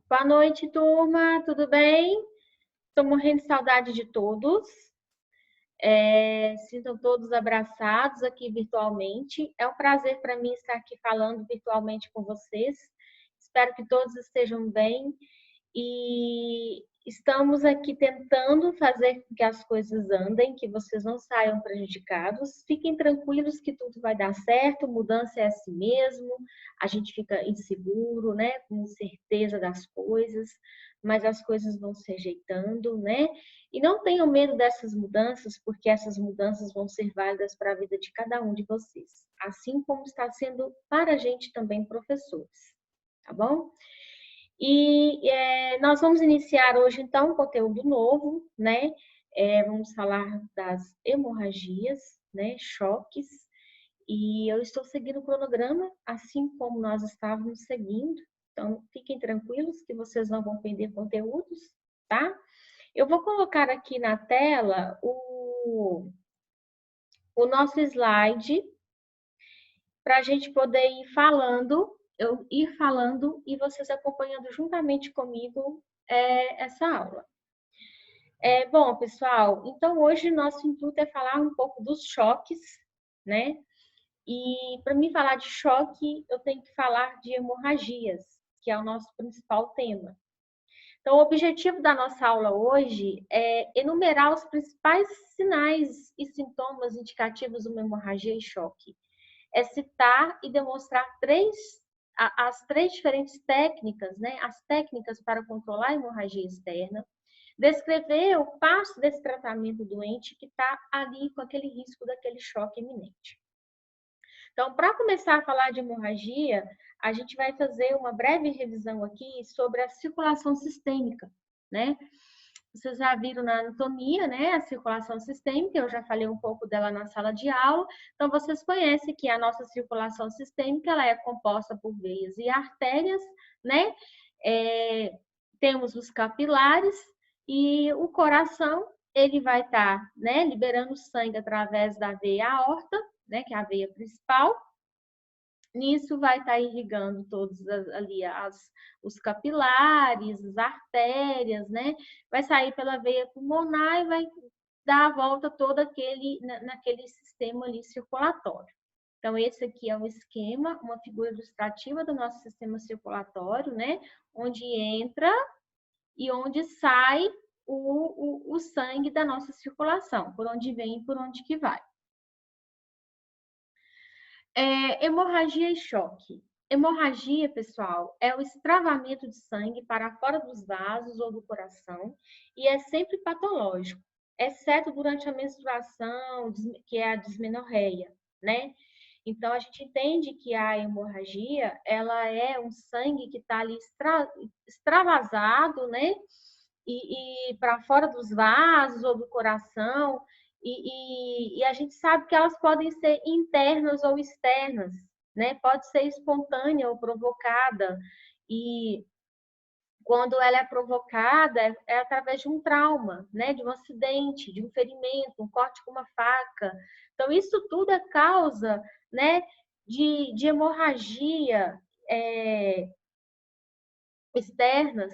Boa noite, turma. Tudo bem? Estou morrendo de saudade de todos. Sintam todos abraçados aqui virtualmente. É um prazer para mim estar aqui falando virtualmente com vocês. Espero que todos estejam bem e estamos aqui tentando fazer com que as coisas andem, que vocês não saiam prejudicados. Fiquem tranquilos que tudo vai dar certo, mudança é assim mesmo, a gente fica inseguro, né, com incerteza das coisas, mas as coisas vão se ajeitando, né? E não tenham medo dessas mudanças, porque essas mudanças vão ser válidas para a vida de cada um de vocês, assim como está sendo para a gente também, professores, tá bom? Nós vamos iniciar hoje, então, um conteúdo novo, né? Vamos falar das hemorragias, né? Choques. E eu estou seguindo o cronograma, assim como nós estávamos seguindo. Então, fiquem tranquilos que vocês não vão perder conteúdos, tá? Eu vou colocar aqui na tela o nosso slide para a gente poder ir falando, eu ir falando e vocês acompanhando juntamente comigo essa aula. Bom, pessoal, então hoje nosso intuito é falar um pouco dos choques, né? E para mim falar de choque, eu tenho que falar de hemorragias, que é o nosso principal tema. Então, o objetivo da nossa aula hoje é enumerar os principais sinais e sintomas indicativos de uma hemorragia e choque. É citar e demonstrar as três diferentes técnicas, né? As técnicas para controlar a hemorragia externa, descrever o passo desse tratamento doente que está ali com aquele risco daquele choque iminente. Então, para começar a falar de hemorragia, a gente vai fazer uma breve revisão aqui sobre a circulação sistêmica, né? Vocês já viram na anatomia, né, a circulação sistêmica, eu já falei um pouco dela na sala de aula. Então, vocês conhecem que a nossa circulação sistêmica, ela é composta por veias e artérias, né? Temos os capilares e o coração, ele vai estar, né, liberando sangue através da veia aorta, né, que é a veia principal. Nisso vai estar irrigando todos ali os capilares, as artérias, né? Vai sair pela veia pulmonar e vai dar a volta todo naquele sistema ali circulatório. Então, esse aqui é um esquema, uma figura ilustrativa do nosso sistema circulatório, né? Onde entra e onde sai o sangue da nossa circulação, por onde vem e por onde que vai. Hemorragia e choque. Hemorragia, pessoal, é o extravamento de sangue para fora dos vasos ou do coração e é sempre patológico, exceto durante a menstruação, que é a dismenorreia, né? Então, a gente entende que a hemorragia, ela é um sangue que está ali extravasado, né? E para fora dos vasos ou do coração, e a gente sabe que elas podem ser internas ou externas, né? Pode ser espontânea ou provocada. E quando ela é provocada, é através de um trauma, né? De um acidente, de um ferimento, um corte com uma faca. Então, isso tudo é causa, né? De hemorragia externas,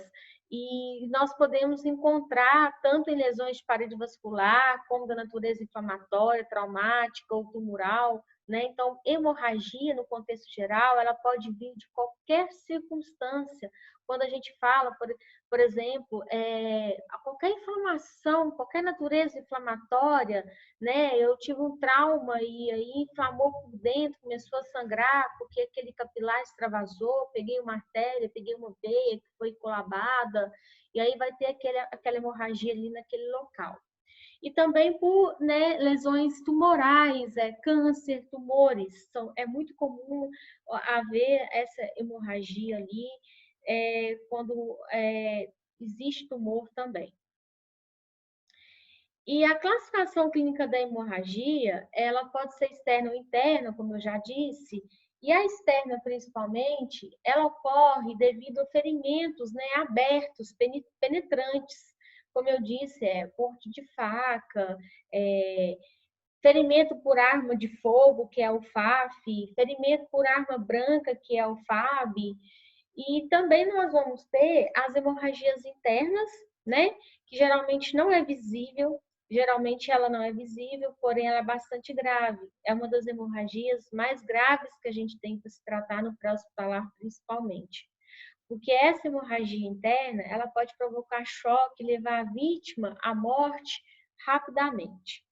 e nós podemos encontrar tanto em lesões de parede vascular, como da natureza inflamatória, traumática ou tumoral, né? Então, hemorragia, no contexto geral, ela pode vir de qualquer circunstância. Quando a gente fala, por exemplo, qualquer inflamação, qualquer natureza inflamatória, né? Eu tive um trauma e aí inflamou por dentro, começou a sangrar, porque aquele capilar extravasou, peguei uma artéria, peguei uma veia que foi colabada, e aí vai ter aquela hemorragia ali naquele local. E também por, né, lesões tumorais, câncer, tumores. É muito comum haver essa hemorragia ali quando existe tumor também. E a classificação clínica da hemorragia, ela pode ser externa ou interna, como eu já disse, e a externa, principalmente, ela ocorre devido a ferimentos, né, abertos, penetrantes, como eu disse, corte de faca, ferimento por arma de fogo, que é o FAF, ferimento por arma branca, que é o FAB, E também nós vamos ter as hemorragias internas, né? Que geralmente não é visível, geralmente ela não é visível, porém ela é bastante grave. É uma das hemorragias mais graves que a gente tem para se tratar no pré-hospitalar, principalmente. Porque essa hemorragia interna, ela pode provocar choque, levar a vítima à morte rapidamente.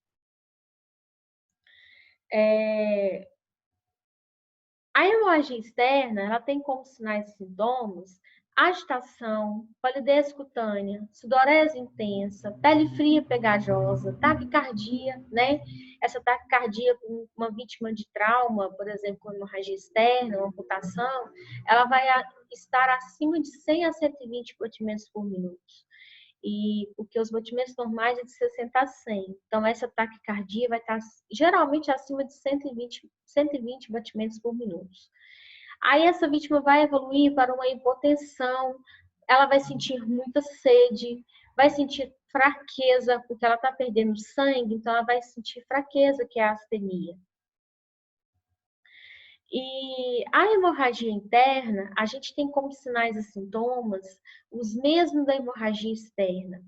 A hemorragia externa, ela tem como sinais e sintomas agitação, palidez cutânea, sudorese intensa, pele fria pegajosa, taquicardia, né? Essa taquicardia com uma vítima de trauma, por exemplo, com hemorragia externa, uma amputação, ela vai estar acima de 100 a 120 batimentos por minuto. E porque os batimentos normais é de 60 a 100. Então, essa taquicardia vai estar geralmente acima de 120 batimentos por minuto. Aí, essa vítima vai evoluir para uma hipotensão, ela vai sentir muita sede, vai sentir fraqueza, porque ela está perdendo sangue, então ela vai sentir fraqueza, que é a astenia. E a hemorragia interna, a gente tem como sinais e sintomas os mesmos da hemorragia externa.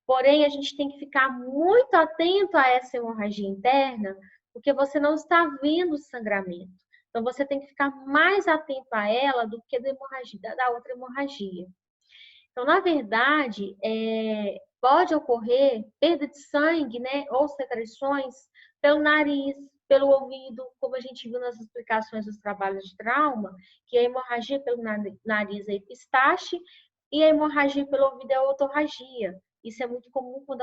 Porém, a gente tem que ficar muito atento a essa hemorragia interna, porque você não está vendo o sangramento. Então, você tem que ficar mais atento a ela do que da outra hemorragia. Então, na verdade, pode ocorrer perda de sangue, né, ou secreções pelo nariz, pelo ouvido, como a gente viu nas explicações dos trabalhos de trauma, que a hemorragia pelo nariz é epistaxe e a hemorragia pelo ouvido é otorragia. Isso é muito comum quando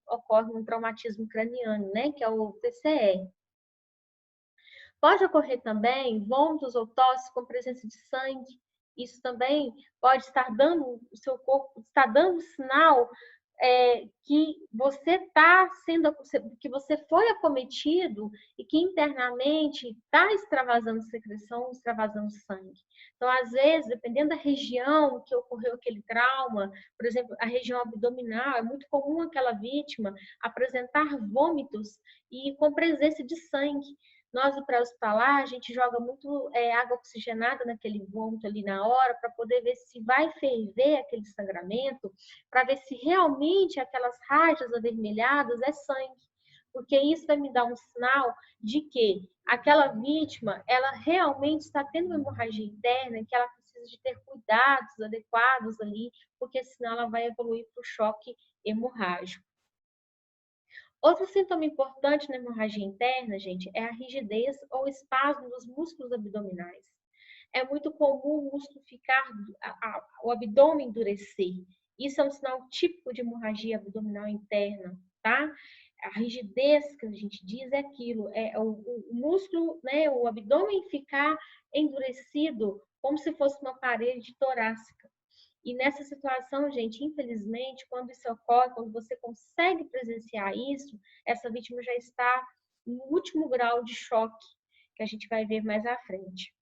ocorre um traumatismo craniano, né, que é o TCE. Pode ocorrer também vômitos ou tosse com presença de sangue. Isso também pode estar dando, o seu corpo está dando sinal que você está sendo, que você foi acometido e que internamente está extravasando secreção, extravasando sangue. Então, às vezes, dependendo da região que ocorreu aquele trauma, por exemplo, a região abdominal, é muito comum aquela vítima apresentar vômitos e com presença de sangue. Nós, no pré-hospitalar, a gente joga muito água oxigenada naquele vômito ali na hora, para poder ver se vai ferver aquele sangramento, para ver se realmente aquelas rajas avermelhadas é sangue. Porque isso vai me dar um sinal de que aquela vítima, ela realmente está tendo uma hemorragia interna, que ela precisa de ter cuidados adequados ali, porque senão ela vai evoluir para o choque hemorrágico. Outro sintoma importante na hemorragia interna, gente, é a rigidez ou espasmo dos músculos abdominais. É muito comum o músculo ficar, o abdômen endurecer. Isso é um sinal típico de hemorragia abdominal interna, tá? A rigidez que a gente diz é aquilo, é o músculo, né, o abdômen ficar endurecido como se fosse uma parede torácica. E nessa situação, gente, infelizmente, quando isso ocorre, quando você consegue presenciar isso, essa vítima já está no último grau de choque, que a gente vai ver mais à frente.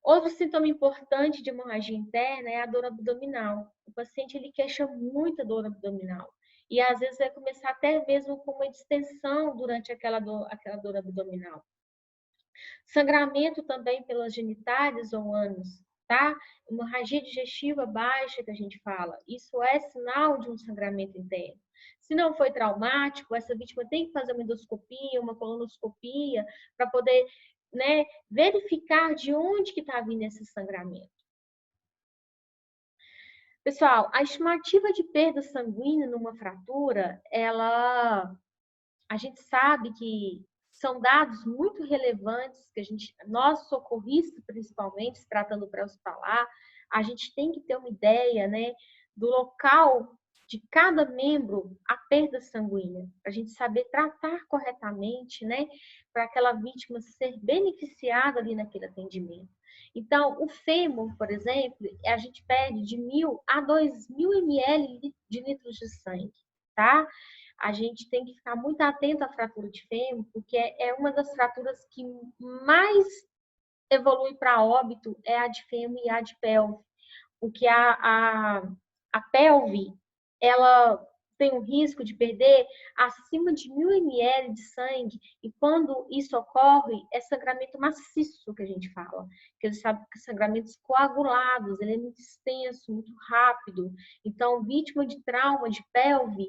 Outro sintoma importante de hemorragia interna é a dor abdominal. O paciente ele queixa muita dor abdominal. E às vezes vai começar até mesmo com uma distensão durante aquela dor abdominal. Sangramento também pelas genitálias ou ânus, tá? Hemorragia digestiva baixa que a gente fala, isso é sinal de um sangramento interno. Se não foi traumático, essa vítima tem que fazer uma endoscopia, uma colonoscopia, para poder, né, verificar de onde que está vindo esse sangramento. Pessoal, a estimativa de perda sanguínea numa fratura, a gente sabe que são dados muito relevantes que nós socorristas principalmente, se tratando pré-hospitalar, a gente tem que ter uma ideia, né, do local de cada membro a perda sanguínea, para a gente saber tratar corretamente, né, para aquela vítima ser beneficiada ali naquele atendimento. Então, o fêmur, por exemplo, a gente perde de 1.000 a 2.000 ml de litros de sangue, tá? A gente tem que ficar muito atento à fratura de fêmur, porque é uma das fraturas que mais evolui para óbito, é a de fêmur e a de pelve. Porque a pelve, ela tem um risco de perder acima de 1.000 ml de sangue, e quando isso ocorre, é sangramento maciço que a gente fala, que eles sabem que sangramentos coagulados, ele é muito extenso, muito rápido. Então, vítima de trauma de pelve,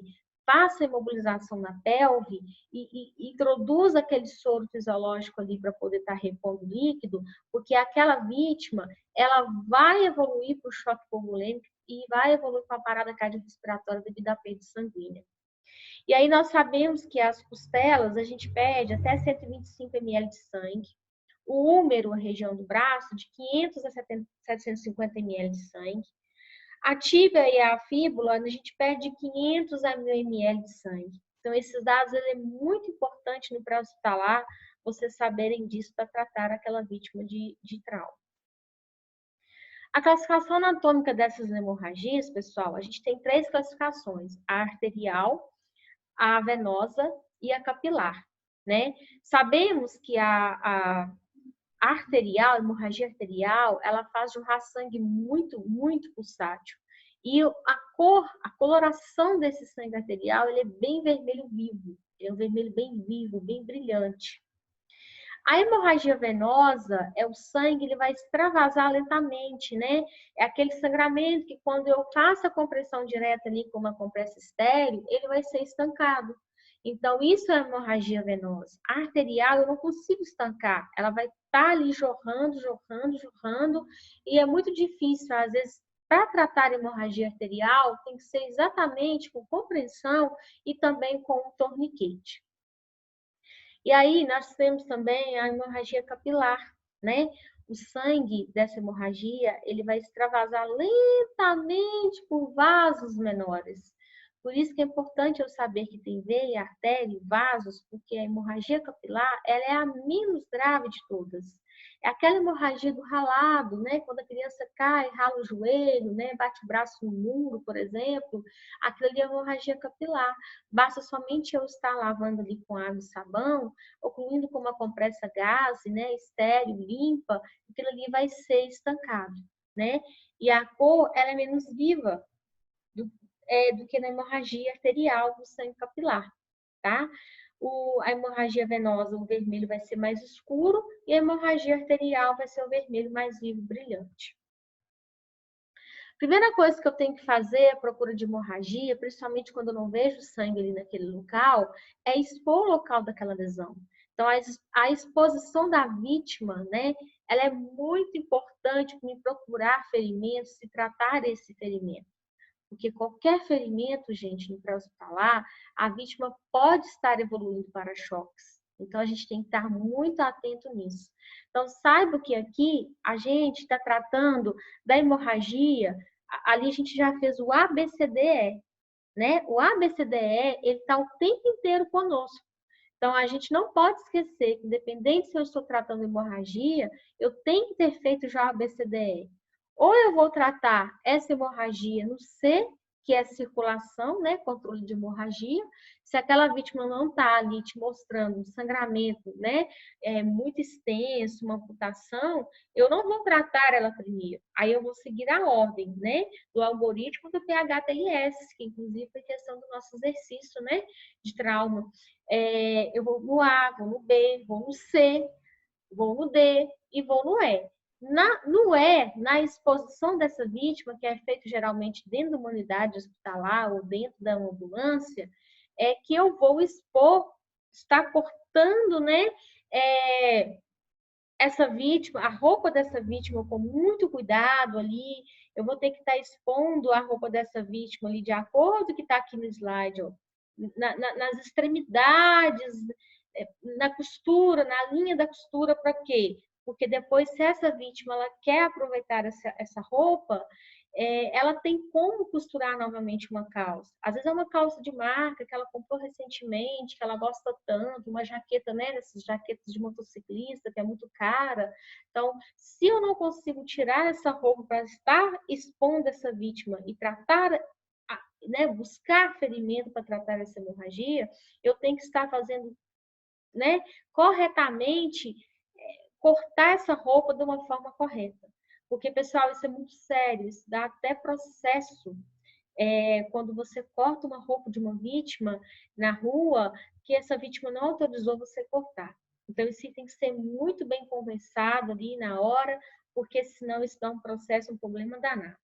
faça a imobilização na pelve e introduz aquele soro fisiológico ali para poder estar repondo líquido, porque aquela vítima, ela vai evoluir para o choque hipovolêmico e vai evoluir com a parada cardiorrespiratória devido à perda sanguínea. E aí nós sabemos que as costelas, a gente perde até 125 ml de sangue, o úmero, a região do braço, de 500 a 750 ml de sangue. A tíbia e a fíbula, a gente perde 500 a 1.000 ml de sangue. Então, esses dados é muito importante no pré-hospitalar, vocês saberem disso para tratar aquela vítima de trauma. A classificação anatômica dessas hemorragias, pessoal, a gente tem 3 classificações: a arterial, a venosa e a capilar, né? Sabemos que a arterial, a hemorragia arterial, ela faz jorrar sangue muito, muito pulsátil. E a coloração desse sangue arterial, ele é bem vermelho vivo. Ele é um vermelho bem vivo, bem brilhante. A hemorragia venosa é o sangue, ele vai extravasar lentamente, né? É aquele sangramento que quando eu faço a compressão direta ali com uma compressa estéril, ele vai ser estancado. Então, isso é hemorragia venosa. A arterial, eu não consigo estancar. Ela vai estar ali jorrando, jorrando, jorrando. E é muito difícil, às vezes, para tratar a hemorragia arterial, tem que ser exatamente com compressão e também com um torniquete. E aí nós temos também a hemorragia capilar, né? O sangue dessa hemorragia, ele vai extravasar lentamente por vasos menores. Por isso que é importante eu saber que tem veia, artéria e vasos, porque a hemorragia capilar, ela é a menos grave de todas. É aquela hemorragia do ralado, né? Quando a criança cai, rala o joelho, né? Bate o braço no muro, por exemplo. Aquilo ali é hemorragia capilar. Basta somente eu estar lavando ali com água e sabão, ocluindo com uma compressa gaze, né? Estéril, limpa, aquilo ali vai ser estancado, né? E a cor, ela é menos viva do que na hemorragia arterial do sangue capilar, tá? A hemorragia venosa, o vermelho vai ser mais escuro, e a hemorragia arterial vai ser o vermelho mais vivo, brilhante. Primeira coisa que eu tenho que fazer à procura de hemorragia, principalmente quando eu não vejo sangue ali naquele local, é expor o local daquela lesão. Então, a exposição da vítima, né, ela é muito importante para me procurar ferimentos e tratar esse ferimento. Porque qualquer ferimento, gente, no pré-hospitalar, a vítima pode estar evoluindo para choques. Então, a gente tem que estar muito atento nisso. Então, saiba que aqui a gente está tratando da hemorragia, ali a gente já fez o ABCDE, né? O ABCDE, ele está o tempo inteiro conosco. Então, a gente não pode esquecer que, independente se eu estou tratando hemorragia, eu tenho que ter feito já o ABCDE. Ou eu vou tratar essa hemorragia no C, que é circulação, né, controle de hemorragia. Se aquela vítima não está ali te mostrando um sangramento, né, muito extenso, uma amputação, eu não vou tratar ela primeiro. Aí eu vou seguir a ordem, né, do algoritmo do PHTLS, que inclusive foi questão do nosso exercício, né, de trauma. Eu vou no A, vou no B, vou no C, vou no D e vou no E. No E, na exposição dessa vítima, que é feito geralmente dentro de uma unidade hospitalar ou dentro da ambulância, é que eu vou expor, estar cortando, né, essa vítima, a roupa dessa vítima com muito cuidado ali. Eu vou ter que estar expondo a roupa dessa vítima ali de acordo com o que está aqui no slide, ó, nas extremidades, na costura, na linha da costura, para quê? Porque depois, se essa vítima ela quer aproveitar essa roupa, ela tem como costurar novamente uma calça. Às vezes é uma calça de marca que ela comprou recentemente, que ela gosta tanto, uma jaqueta, né, dessas jaquetas de motociclista, que é muito cara. Então, se eu não consigo tirar essa roupa para estar expondo essa vítima e tratar, né, buscar ferimento para tratar essa hemorragia, eu tenho que estar fazendo, né, corretamente, cortar essa roupa de uma forma correta. Porque, pessoal, isso é muito sério, isso dá até processo quando você corta uma roupa de uma vítima na rua, que essa vítima não autorizou você cortar. Então, isso tem que ser muito bem conversado ali na hora, porque senão isso dá um processo, um problema danado.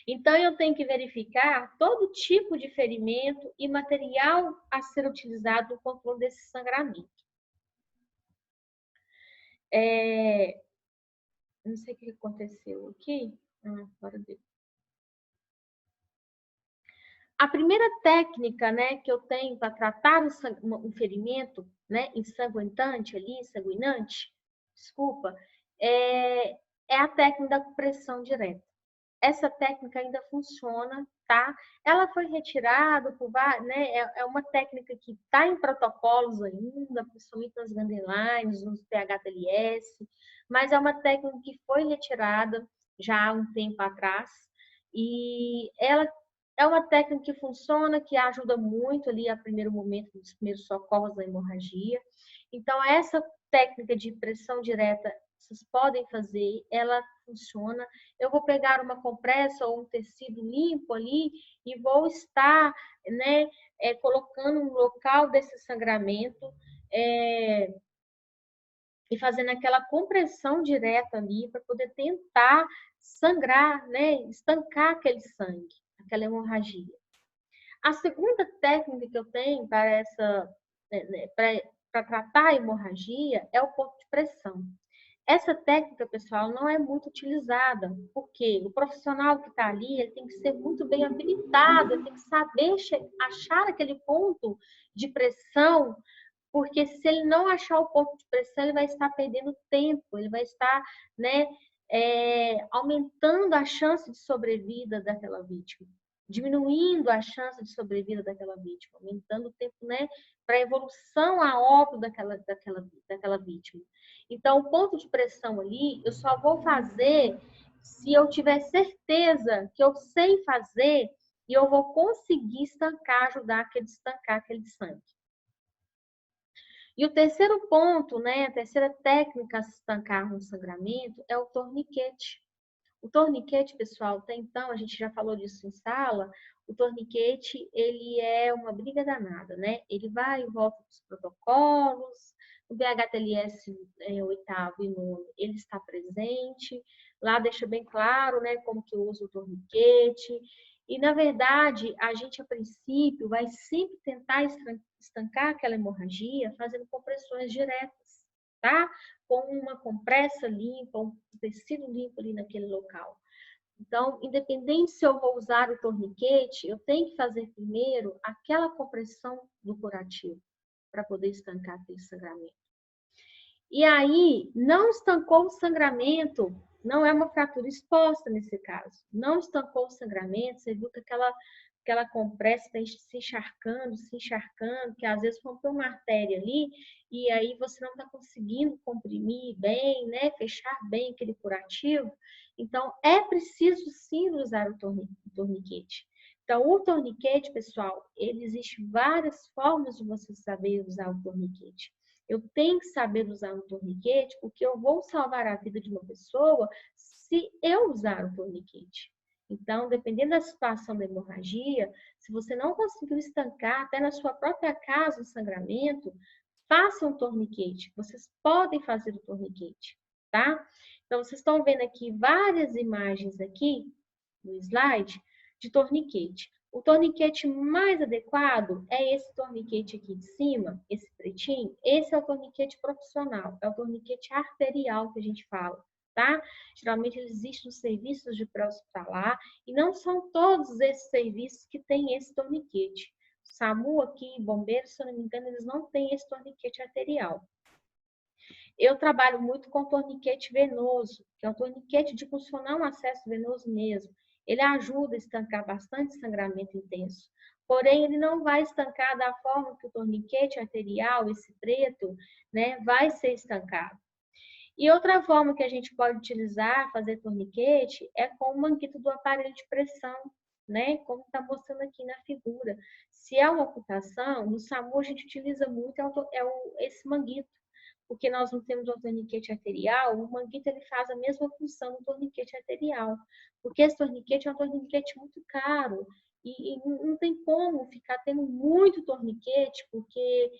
Então, eu tenho que verificar todo tipo de ferimento e material a ser utilizado no controle desse sangramento. Não sei o que aconteceu aqui. Agora deu. A primeira técnica, né, que eu tenho para tratar um ferimento, né, ensanguentante ali, sanguinante, desculpa, é a técnica da compressão direta. Essa técnica ainda funciona, tá? Ela foi retirada por né? É uma técnica que está em protocolos ainda, principalmente nas guidelines, nos PHTLS, mas é uma técnica que foi retirada já há um tempo atrás e ela é uma técnica que funciona, que ajuda muito ali a primeiro momento dos primeiros socorros da hemorragia. Então, essa técnica de pressão direta, vocês podem fazer, ela funciona. Eu vou pegar uma compressa ou um tecido limpo ali e vou estar, né, colocando no local desse sangramento e fazendo aquela compressão direta ali para poder tentar sangrar, né, estancar aquele sangue, aquela hemorragia. A segunda técnica que eu tenho para essa, para tratar a hemorragia é o ponto de pressão. Essa técnica, pessoal, não é muito utilizada, porque o profissional que está ali, ele tem que ser muito bem habilitado, ele tem que saber achar aquele ponto de pressão, porque se ele não achar o ponto de pressão, ele vai estar perdendo tempo, ele vai estar, né, aumentando a chance de sobrevida daquela vítima, diminuindo a chance de sobrevida daquela vítima, aumentando o tempo, né, para a evolução a óbito daquela vítima. Então, o ponto de pressão ali, eu só vou fazer se eu tiver certeza que eu sei fazer e eu vou conseguir estancar, ajudar a estancar aquele sangue. E o terceiro ponto, né, a terceira técnica a estancar um sangramento é o torniquete. O torniquete, pessoal, até então, a gente já falou disso em sala, o torniquete, ele é uma briga danada, né? Ele vai e volta dos protocolos, o BHTLS oitavo e nono, ele está presente, lá deixa bem claro, né, como que usa o torniquete, e, na verdade, a gente, a princípio, vai sempre tentar estancar aquela hemorragia fazendo compressões diretas, tá? Com uma compressa limpa, um tecido limpo ali naquele local. Então, independente se eu vou usar o torniquete, eu tenho que fazer primeiro aquela compressão do curativo para poder estancar aquele sangramento. E aí, não estancou o sangramento, não é uma fratura exposta nesse caso. Não estancou o sangramento, você viu que aquela compressa está se encharcando, que às vezes rompeu uma artéria ali, e aí você não está conseguindo comprimir bem, né, fechar bem aquele curativo. Então, é preciso sim usar o torniquete. Então, o torniquete, pessoal, existe várias formas de você saber usar o torniquete. Eu tenho que saber usar um torniquete, porque eu vou salvar a vida de uma pessoa se eu usar o torniquete. Então, dependendo da situação da hemorragia, se você não conseguiu estancar até na sua própria casa o sangramento, faça um torniquete. Vocês podem fazer o torniquete, tá? Então, vocês estão vendo aqui várias imagens aqui no slide de torniquete. O torniquete mais adequado é esse torniquete aqui de cima, esse pretinho. Esse é o torniquete profissional, é o torniquete arterial que a gente fala, tá? Geralmente ele existe nos serviços de pré-hospitalar e não são todos esses serviços que têm esse torniquete. SAMU aqui, bombeiros, se eu não me engano, eles não têm esse torniquete arterial. Eu trabalho muito com torniquete venoso, que é um torniquete de funcionar um acesso venoso mesmo. Ele ajuda a estancar bastante sangramento intenso. Porém, ele não vai estancar da forma que o torniquete arterial, esse preto, né, vai ser estancado. E outra forma que a gente pode utilizar, fazer torniquete, é com o manguito do aparelho de pressão, né? Como está mostrando aqui na figura. Se é uma amputação, no SAMU a gente utiliza muito esse manguito, porque nós não temos um torniquete arterial, o manguito ele faz a mesma função do torniquete arterial, porque esse torniquete é um torniquete muito caro, e não tem como ficar tendo muito torniquete, porque,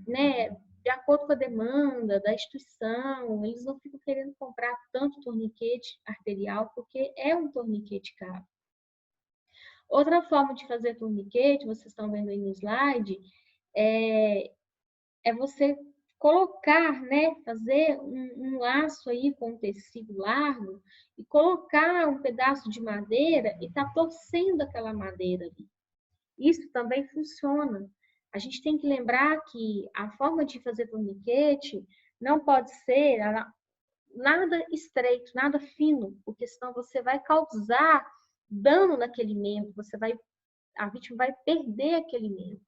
né, de acordo com a demanda da instituição, eles não ficam querendo comprar tanto torniquete arterial, porque é um torniquete caro. Outra forma de fazer torniquete, vocês estão vendo aí no slide, é você colocar, né, fazer um laço aí com um tecido largo e colocar um pedaço de madeira e tá torcendo aquela madeira ali. Isso também funciona. A gente tem que lembrar que a forma de fazer torniquete não pode ser nada estreito, nada fino, porque senão você vai causar dano naquele membro, a vítima vai perder aquele membro.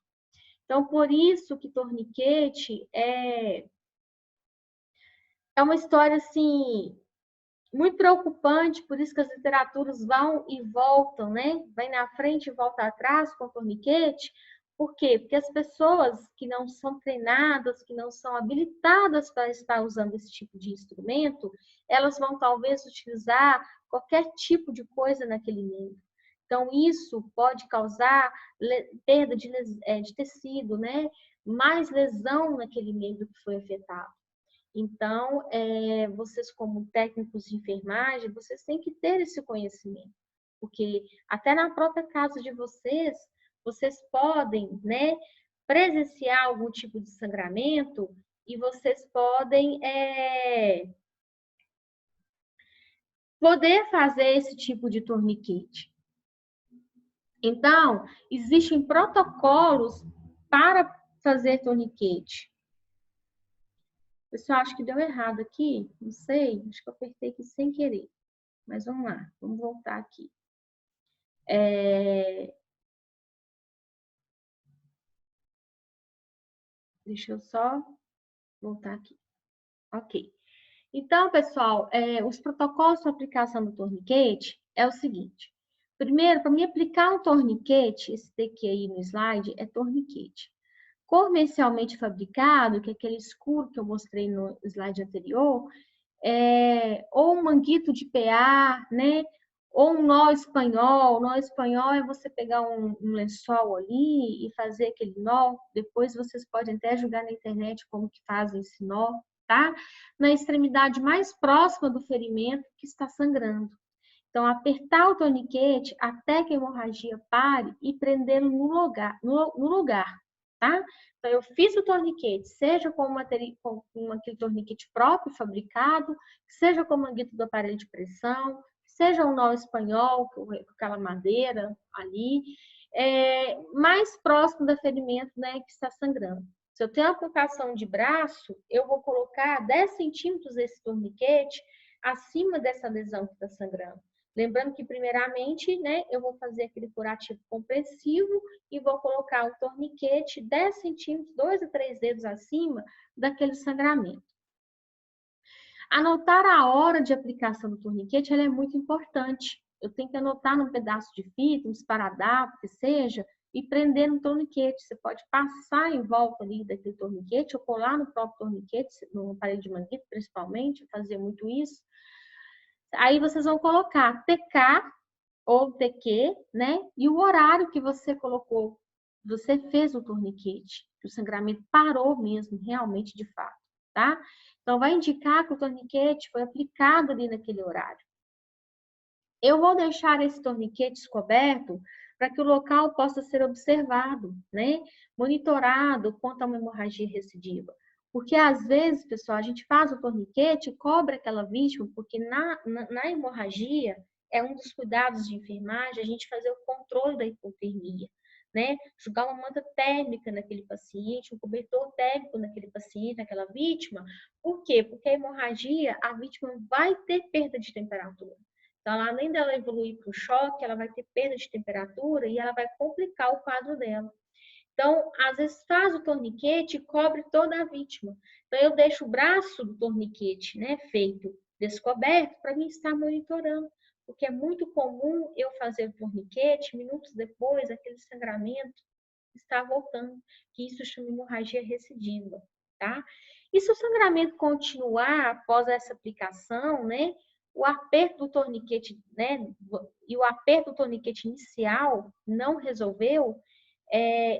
Então, por isso que torniquete é uma história assim muito preocupante, por isso que as literaturas vão e voltam, né? Vai na frente e volta atrás com o torniquete. Por quê? Porque as pessoas que não são treinadas, que não são habilitadas para estar usando esse tipo de instrumento, elas vão talvez utilizar qualquer tipo de coisa naquele membro. Então, isso pode causar perda de tecido, né? Mais lesão naquele membro que foi afetado. Então, vocês como técnicos de enfermagem, vocês têm que ter esse conhecimento, porque até na própria casa de vocês, vocês podem, né, presenciar algum tipo de sangramento e vocês podem poder fazer esse tipo de torniquete. Então, existem protocolos para fazer torniquete. Pessoal, acho que deu errado aqui, não sei, acho que eu apertei aqui sem querer. Mas vamos lá, vamos voltar aqui. Deixa eu só voltar aqui. Ok. Então, pessoal, os protocolos para aplicação do torniquete é o seguinte. Primeiro, para me aplicar um torniquete, esse daqui aí no slide é torniquete. Comercialmente fabricado, que é aquele escuro que eu mostrei no slide anterior, ou um manguito de PA, né? Ou um nó espanhol. Nó espanhol é você pegar um lençol ali e fazer aquele nó. Depois vocês podem até jogar na internet como que fazem esse nó, tá? Na extremidade mais próxima do ferimento que está sangrando. Então, apertar o torniquete até que a hemorragia pare e prendê-lo no lugar, tá? Então, eu fiz o torniquete, seja com aquele torniquete próprio, fabricado, seja com o manguito do aparelho de pressão, seja um nó espanhol, com aquela madeira ali, mais próximo do ferimento, né, que está sangrando. Se eu tenho amputação de braço, eu vou colocar 10 centímetros desse torniquete acima dessa lesão que está sangrando. Lembrando que, primeiramente, né, eu vou fazer aquele curativo compressivo e vou colocar o torniquete 10 centímetros, 2 a 3 dedos acima daquele sangramento. Anotar a hora de aplicação do torniquete é muito importante. Eu tenho que anotar num pedaço de fita, um esparadrapo, que seja, e prender no torniquete. Você pode passar em volta ali daquele torniquete ou colar no próprio torniquete, no aparelho de manguito, principalmente, fazer muito isso. Aí vocês vão colocar TK ou TQ, né? E o horário que você colocou, você fez o torniquete, que o sangramento parou mesmo, realmente, de fato, tá? Então, vai indicar que o torniquete foi aplicado ali naquele horário. Eu vou deixar esse torniquete descoberto para que o local possa ser observado, né? Monitorado quanto a uma hemorragia recidiva. Porque, às vezes, pessoal, a gente faz o torniquete e cobre aquela vítima, porque na hemorragia é um dos cuidados de enfermagem a gente fazer o controle da hipotermia, né? Jogar uma manta térmica naquele paciente, um cobertor térmico naquele paciente, naquela vítima. Por quê? Porque a hemorragia, a vítima vai ter perda de temperatura. Então, além dela evoluir para o choque, ela vai ter perda de temperatura e ela vai complicar o quadro dela. Então, às vezes faz o torniquete e cobre toda a vítima. Então, eu deixo o braço do torniquete, né, feito descoberto para mim estar monitorando, porque é muito comum eu fazer o torniquete, minutos depois, aquele sangramento está voltando, que isso chama hemorragia recidiva. tá? E se o sangramento continuar após essa aplicação, né? O aperto do torniquete, né? E o aperto do torniquete inicial não resolveu,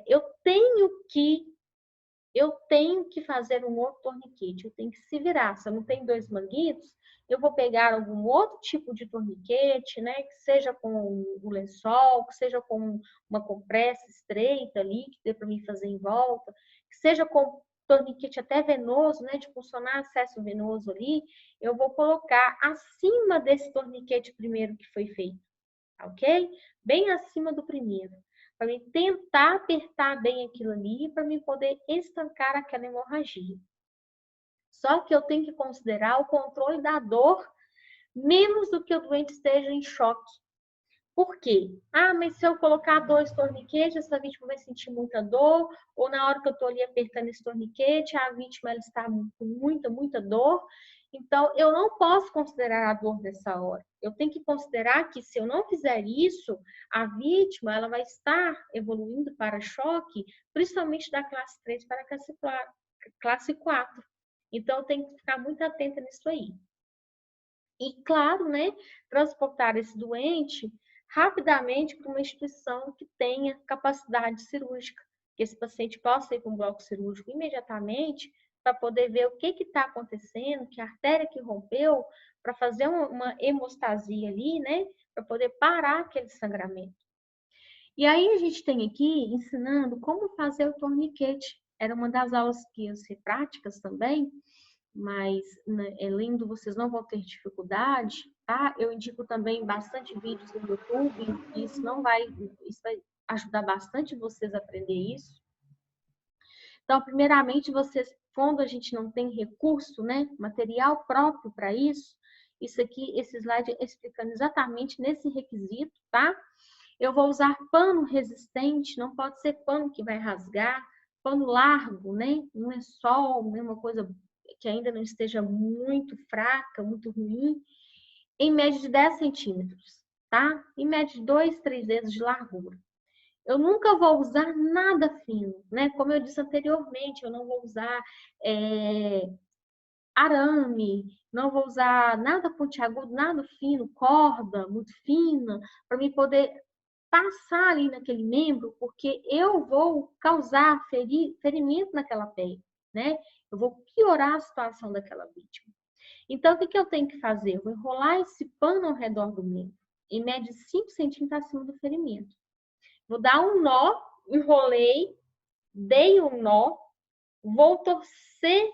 eu tenho que fazer um outro torniquete, eu tenho que se virar. Se eu não tenho 2 manguitos, eu vou pegar algum outro tipo de torniquete, né? Que seja com o lençol, que seja com uma compressa estreita ali, que dê para mim fazer em volta, que seja com torniquete até venoso, né? De funcionar acesso venoso ali, eu vou colocar acima desse torniquete primeiro que foi feito, ok? Bem acima do primeiro, para mim tentar apertar bem aquilo ali, para mim poder estancar aquela hemorragia. Só que eu tenho que considerar o controle da dor, menos do que o doente esteja em choque. Por quê? Ah, mas se eu colocar 2 torniquetes, essa vítima vai sentir muita dor, ou na hora que eu estou ali apertando esse torniquete, a vítima ela está com muita dor. Então, eu não posso considerar a dor nessa hora. Eu tenho que considerar que se eu não fizer isso, a vítima ela vai estar evoluindo para choque, principalmente da classe 3 para a classe 4. Então, eu tenho que ficar muito atenta nisso aí. E, claro, né, transportar esse doente rapidamente para uma instituição que tenha capacidade cirúrgica, que esse paciente possa ir para um bloco cirúrgico imediatamente para poder ver o que está acontecendo, que artéria que rompeu, para fazer uma hemostasia ali, né, para poder parar aquele sangramento. E aí a gente tem aqui ensinando como fazer o torniquete. Era uma das aulas que iam ser práticas também, mas né, lendo vocês não vão ter dificuldade, tá? Eu indico também bastante vídeos no YouTube, isso vai ajudar bastante vocês a aprender isso. Então, primeiramente, vocês, quando a gente não tem recurso, né, material próprio para isso aqui, esse slide é explicando exatamente nesse requisito, tá? Eu vou usar pano resistente, não pode ser pano que vai rasgar, pano largo, né? Um lençol, né? Uma coisa que ainda não esteja muito fraca, muito ruim, em média de 10 centímetros, tá? Em média de 2, 3 dedos de largura. Eu nunca vou usar nada fino, né? Como eu disse anteriormente, eu não vou usar arame, não vou usar nada pontiagudo, nada fino, corda muito fina, para me poder passar ali naquele membro, porque eu vou causar ferimento naquela pele, né? Eu vou piorar a situação daquela vítima. Então, o que eu tenho que fazer? Eu vou enrolar esse pano ao redor do membro, em média 5 centímetros acima do ferimento. Vou dar um nó, enrolei, dei um nó, vou torcer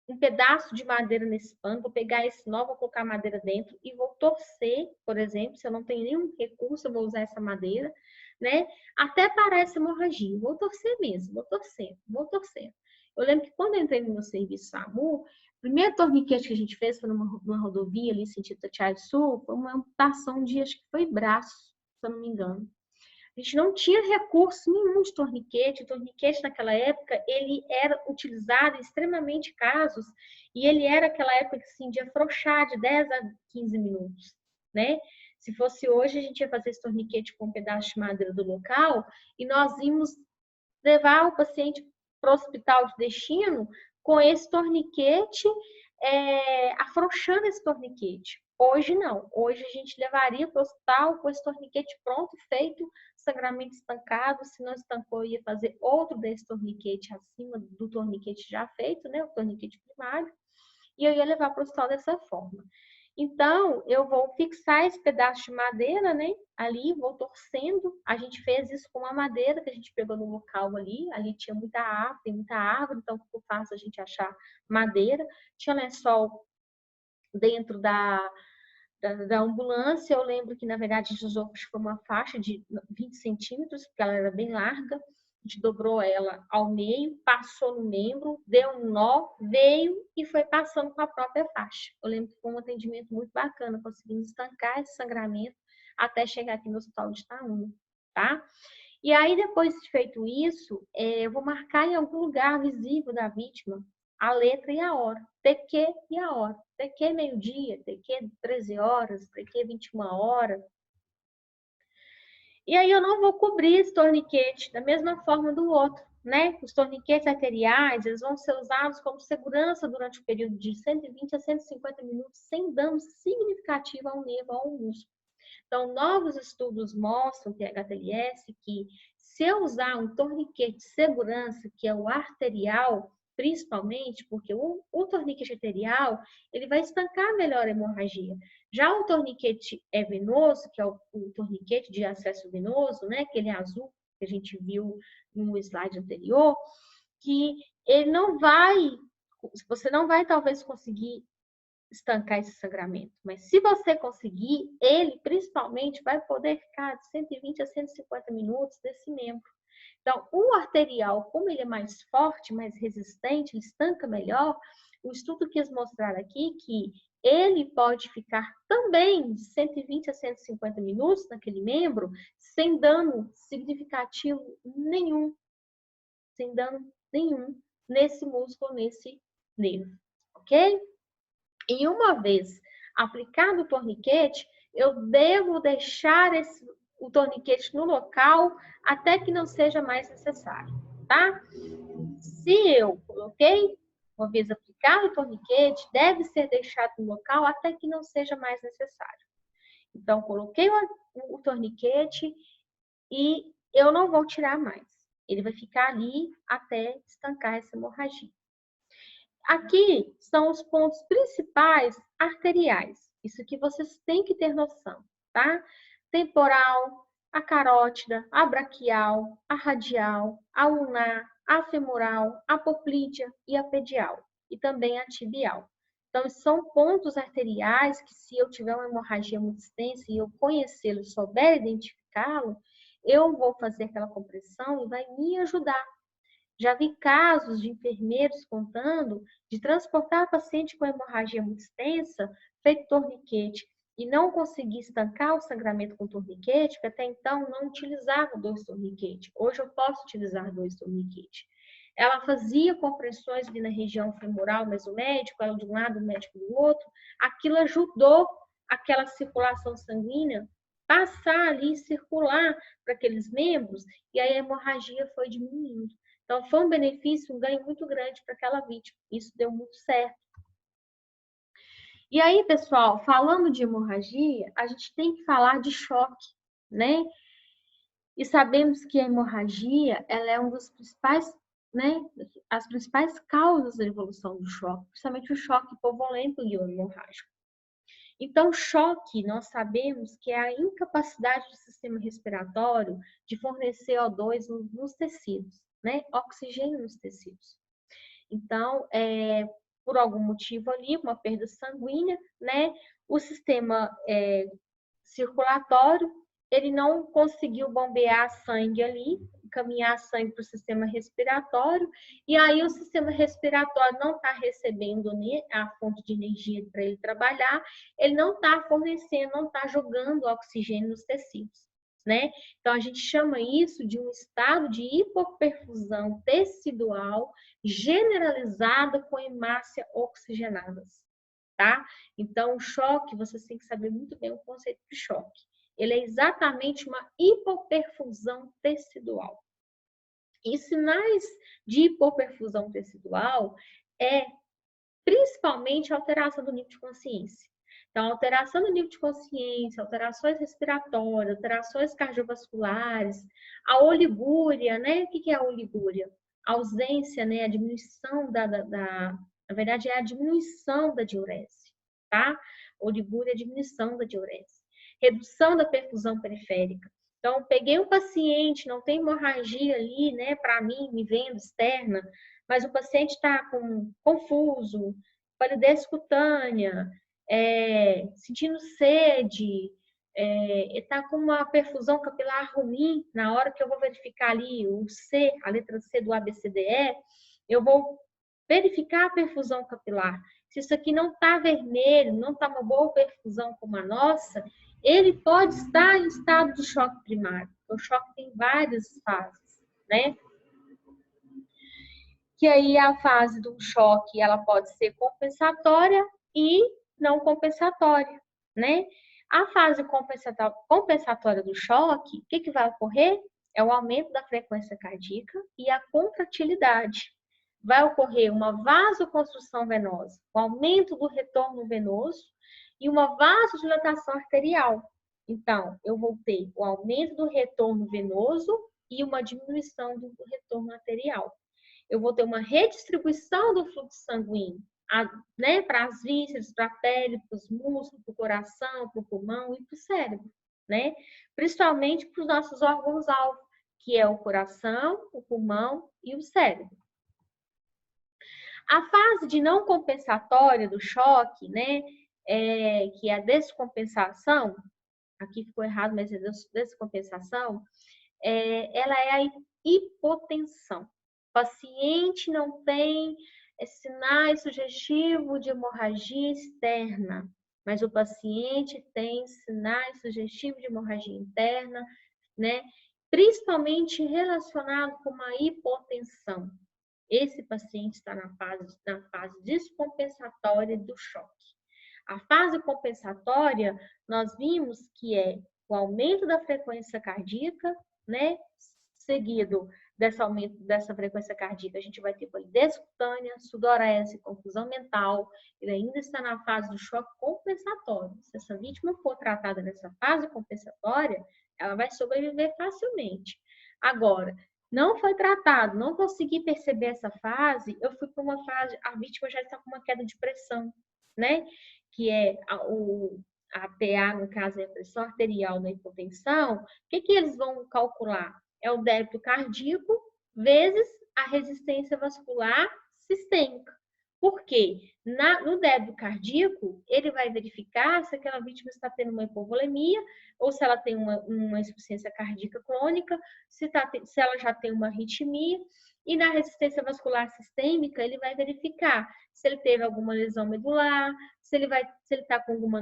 um pedaço de madeira nesse pano, vou pegar esse nó, vou colocar a madeira dentro e vou torcer, por exemplo, se eu não tenho nenhum recurso, eu vou usar essa madeira, né? Até parar essa hemorragia. Vou torcer mesmo, vou torcer, vou torcer. Eu lembro que quando eu entrei no meu serviço SAMU, o primeiro torniquete que a gente fez foi numa rodovia ali, sentido Tatiaia do Sul, foi uma amputação de, acho que foi braço, se eu não me engano. A gente não tinha recurso nenhum de torniquete. O torniquete naquela época, ele era utilizado em extremamente casos e ele era aquela época assim, de afrouxar de 10 a 15 minutos, né? Se fosse hoje, a gente ia fazer esse torniquete com um pedaço de madeira do local e nós íamos levar o paciente para o hospital de destino com esse torniquete, afrouxando esse torniquete. Hoje não. Hoje a gente levaria para o hospital com esse torniquete pronto, feito, sangramento estancado. Se não estancou, ia fazer outro desse torniquete acima do torniquete já feito, né? O torniquete primário. E eu ia levar para o hospital dessa forma. Então, eu vou fixar esse pedaço de madeira, né? Ali, vou torcendo. A gente fez isso com a madeira que a gente pegou no local ali. Ali tinha muita árvore, tem muita árvore, então ficou fácil a gente achar madeira. Tinha lençol dentro da ambulância. Eu lembro que, na verdade, a gente usou uma faixa de 20 centímetros, porque ela era bem larga. A gente dobrou ela ao meio, passou no membro, deu um nó, veio e foi passando com a própria faixa. Eu lembro que foi um atendimento muito bacana, conseguimos estancar esse sangramento até chegar aqui no hospital de Itaúna, tá? E aí, depois de feito isso, eu vou marcar em algum lugar visível da vítima a letra e a hora, TQ e a hora. TQ meio-dia, TQ 13 horas, TQ 21 horas. E aí eu não vou cobrir esse torniquete da mesma forma do outro. né? Os torniquetes arteriais, eles vão ser usados como segurança durante o período de 120 a 150 minutos, sem dano significativo ao nervo ou ao músculo. Então, novos estudos mostram, PHTLS, que se eu usar um torniquete de segurança, que é o arterial, principalmente, porque o torniquete arterial, ele vai estancar melhor a hemorragia. Já o torniquete venoso, que é o torniquete de acesso venoso, né, aquele azul que a gente viu no slide anterior, que ele não vai, você não vai talvez conseguir estancar esse sangramento. Mas se você conseguir, ele principalmente vai poder ficar de 120 a 150 minutos desse membro. Então, o arterial, como ele é mais forte, mais resistente, ele estanca melhor, o estudo quis mostrar aqui que ele pode ficar também de 120 a 150 minutos naquele membro, sem dano significativo nenhum, sem dano nenhum nesse músculo, nesse nervo, ok? E uma vez aplicado o torniquete, eu devo deixar o torniquete no local até que não seja mais necessário, tá? Se eu coloquei, uma vez aplicado o torniquete, deve ser deixado no local até que não seja mais necessário. Então, coloquei o torniquete e eu não vou tirar mais. Ele vai ficar ali até estancar essa hemorragia. Aqui são os pontos principais arteriais. Isso que vocês têm que ter noção, tá? Temporal, a carótida, a braquial, a radial, a ulnar, a femoral, a poplítea e a pedial. E também a tibial. Então, são pontos arteriais que, se eu tiver uma hemorragia muito extensa e eu conhecê-lo e souber identificá-lo, eu vou fazer aquela compressão e vai me ajudar. Já vi casos de enfermeiros contando de transportar paciente com hemorragia muito extensa, feito torniquete, e não conseguir estancar o sangramento com torniquete, porque até então não utilizava 2 torniquetes. Hoje eu posso utilizar 2 torniquetes. Ela fazia compressões ali na região femoral, mesomédico, ela de um lado, o médico do outro. Aquilo ajudou aquela circulação sanguínea passar ali, circular para aqueles membros, e aí a hemorragia foi diminuindo. Então, foi um benefício, um ganho muito grande para aquela vítima. Isso deu muito certo. E aí, pessoal, falando de hemorragia, a gente tem que falar de choque, né? E sabemos que a hemorragia, ela é um dos principais, né? As principais causas da evolução do choque, principalmente o choque hipovolêmico e o hemorrágico. Então, choque, nós sabemos que é a incapacidade do sistema respiratório de fornecer O2 nos tecidos, né? Oxigênio nos tecidos. Então, por algum motivo ali, uma perda sanguínea, né? O sistema circulatório, ele não conseguiu bombear sangue ali, encaminhar sangue para o sistema respiratório, e aí o sistema respiratório não está recebendo a fonte de energia para ele trabalhar, ele não está fornecendo, não está jogando oxigênio nos tecidos, né? Então, a gente chama isso de um estado de hipoperfusão tecidual generalizada com hemácia oxigenadas, tá? Então, o choque, vocês têm que saber muito bem o conceito de choque. Ele é exatamente uma hipoperfusão tecidual. E sinais de hipoperfusão tecidual é principalmente a alteração do nível de consciência. Então, alteração do nível de consciência, alterações respiratórias, alterações cardiovasculares, a oligúria, né? O que é a oligúria? A ausência, né? A diminuição na verdade, é a diminuição da diurese, tá? Oligúria é a diminuição da diurese. Redução da perfusão periférica. Então, peguei um paciente, não tem hemorragia ali, né? Para mim, me vendo externa, mas o paciente está confuso, palidez cutânea, sentindo sede, está com uma perfusão capilar ruim, na hora que eu vou verificar ali o C, a letra C do ABCDE, eu vou verificar a perfusão capilar. Se isso aqui não está vermelho, não está uma boa perfusão como a nossa, ele pode estar em estado de choque primário. O choque tem várias fases, né? Que aí a fase do choque, ela pode ser compensatória e não compensatória, né? A fase compensatória do choque, o que vai ocorrer? é o aumento da frequência cardíaca e a contratilidade. Vai ocorrer uma vasoconstrução venosa, o aumento do retorno venoso e uma vasodilatação arterial. Então, eu vou ter o aumento do retorno venoso e uma diminuição do retorno arterial. Eu vou ter uma redistribuição do fluxo sanguíneo, né, para as vísceras, para a pele, para os músculos, para o coração, para o pulmão e para o cérebro, né? Principalmente para os nossos órgãos-alvo, que é o coração, o pulmão e o cérebro. A fase de não compensatória do choque, né, que é a descompensação, aqui ficou errado, mas é descompensação, ela é a hipotensão. O paciente não tem sinais sugestivos de hemorragia externa, mas o paciente tem sinais sugestivos de hemorragia interna, né? Principalmente relacionado com uma hipotensão. Esse paciente está na fase descompensatória do choque. A fase compensatória, nós vimos que é o aumento da frequência cardíaca, né? Seguido desse aumento dessa frequência cardíaca, a gente vai ter palidez cutânea, sudorese, confusão mental. Ele ainda está na fase do choque compensatório. Se essa vítima for tratada nessa fase compensatória, ela vai sobreviver facilmente. Agora, não foi tratado, não consegui perceber essa fase, eu fui para uma fase, a vítima já está com uma queda de pressão, né? Que é a PA, no caso, é a pressão arterial na hipotensão. O que eles vão calcular? É o débito cardíaco vezes a resistência vascular sistêmica. Por quê? No débito cardíaco, ele vai verificar se aquela vítima está tendo uma hipovolemia ou se ela tem uma insuficiência cardíaca crônica, se ela já tem uma arritmia. E na resistência vascular sistêmica, ele vai verificar se ele teve alguma lesão medular, se ele está com alguma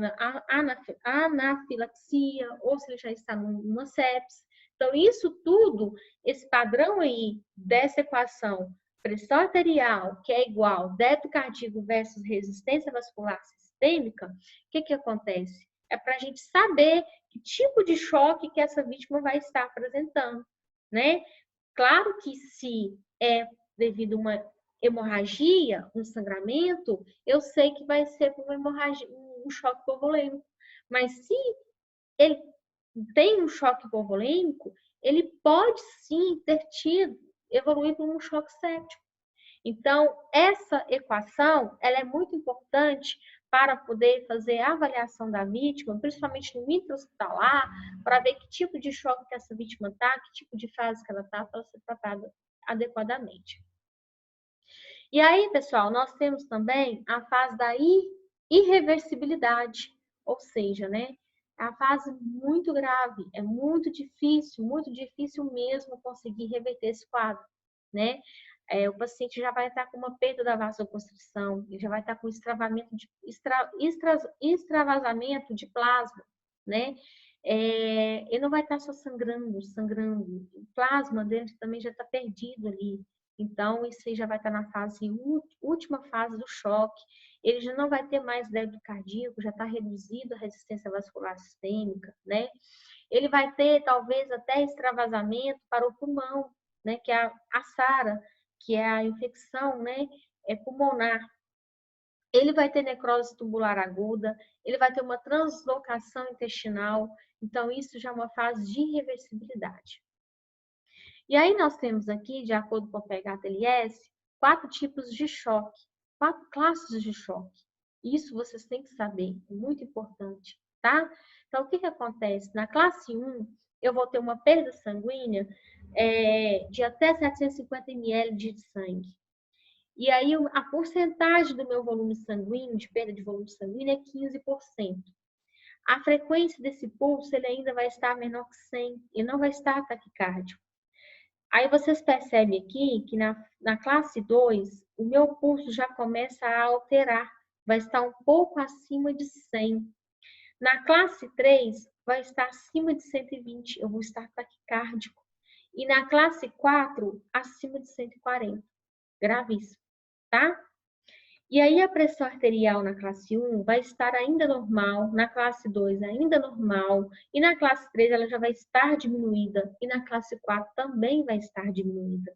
anafilaxia ou se ele já está numa sepse. Então, isso tudo, esse padrão aí dessa equação, pressão arterial, que é igual débito cardíaco versus resistência vascular sistêmica, o que acontece? É para a gente saber que tipo de choque que essa vítima vai estar apresentando, né? Claro que se é devido a uma hemorragia, um sangramento, eu sei que vai ser por uma hemorragia, um choque hipovolêmico. Mas se ele tem um choque hipovolêmico, ele pode sim ter tido, evoluir para um choque séptico. Então, essa equação, ela é muito importante para poder fazer a avaliação da vítima, principalmente no intra-hospitalar, para ver que tipo de choque que essa vítima está, que tipo de fase que ela está, para ser tratada adequadamente. E aí, pessoal, nós temos também a fase da irreversibilidade, ou seja, né, é a fase muito grave, é muito difícil mesmo conseguir reverter esse quadro, né? O paciente já vai estar com uma perda da vasoconstrição, ele já vai estar com extravasamento de plasma, né? Ele não vai estar só sangrando, o plasma dele também já está perdido ali. Então, isso aí já vai estar na última fase do choque. Ele já não vai ter mais débito cardíaco, já está reduzido a resistência vascular sistêmica, né? Ele vai ter, talvez, até extravasamento para o pulmão, né? Que é a SARA, que é a infecção, né? Pulmonar. Ele vai ter necrose tubular aguda, ele vai ter uma translocação intestinal. Então, isso já é uma fase de irreversibilidade. E aí nós temos aqui, de acordo com a PHTLS, 4 tipos de choque, 4 classes de choque. Isso vocês têm que saber, é muito importante, tá? Então, o que acontece? Na classe 1, eu vou ter uma perda sanguínea de até 750 ml de sangue. E aí, a porcentagem do meu volume sanguíneo, de perda de volume sanguíneo, é 15%. A frequência desse pulso, ele ainda vai estar menor que 100, e não vai estar taquicárdico. Aí vocês percebem aqui que na classe 2, o meu pulso já começa a alterar, vai estar um pouco acima de 100. Na classe 3, vai estar acima de 120, eu vou estar taquicárdico. E na classe 4, acima de 140. Gravíssimo, tá? E aí a pressão arterial na classe 1 vai estar ainda normal, na classe 2 ainda normal, e na classe 3 ela já vai estar diminuída, e na classe 4 também vai estar diminuída.